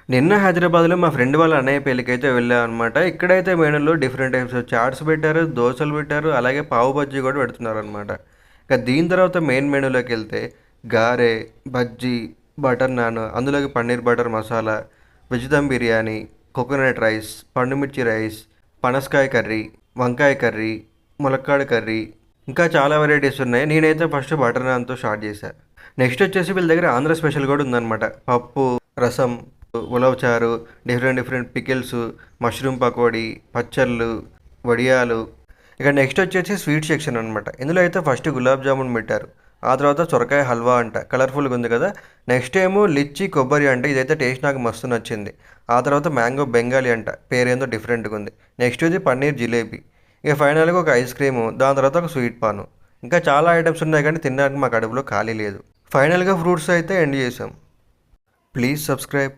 నిన్న హైదరాబాద్‌లో మా ఫ్రెండ్ వాళ్ళ అన్నయ్య పెళ్ళికైతే వెళ్ళామనమాట. ఇక్కడైతే మెనూలో డిఫరెంట్ టైప్స్ ఆఫ్ చాట్స్ పెట్టారు, దోసలు పెట్టారు, అలాగే పావు బజ్జీ కూడా పెడుతున్నారనమాట. ఇక దీని తర్వాత మెయిన్ మెనూలోకెళ్తే గారె, బజ్జీ, బటర్ నాన్, అందులోకి paneer butter masala, veg dum biryani, coconut rice, పండు మిర్చి రైస్, పనసకాయ కర్రీ, వంకాయ కర్రీ, ములక్కాడ కర్రీ, ఇంకా చాలా వెరైటీస్ ఉన్నాయి. నేనైతే ఫస్ట్ బటర్ నాన్‌తో స్టార్ట్ చేశా. నెక్స్ట్ వచ్చేసి వీళ్ళ దగ్గర ఆంధ్ర స్పెషల్ కూడా ఉందనమాట. పప్పు, రసం, ఉలవ చారు, different different pickles, mushroom pakodi, పచ్చళ్ళు, వడియాలు. ఇక నెక్స్ట్ వచ్చేసి స్వీట్ సెక్షన్ అనమాట. ఇందులో అయితే ఫస్ట్ గులాబ్ జామున్ పెట్టారు. ఆ తర్వాత సొరకాయ హల్వా అంట, కలర్ఫుల్గా ఉంది కదా. నెక్స్ట్ ఏమో లిచ్చి కొబ్బరి అంట, ఇదైతే టేస్ట్ నాకు మస్తు నచ్చింది. ఆ తర్వాత మ్యాంగో బెంగాలీ అంట, పేరేందో డిఫరెంట్గా ఉంది. నెక్స్ట్ ఇది పన్నీర్ జిలేబీ. ఇక ఫైనల్గా ఒక ఐస్ క్రీము, దాని తర్వాత ఒక స్వీట్ పాను. ఇంకా చాలా ఐటమ్స్ ఉన్నాయి కానీ తినడానికి మా కడుపులో ఖాళీ లేదు. ఫైనల్గా ఫ్రూట్స్ అయితే ఎండ్ చేసాం. Please subscribe.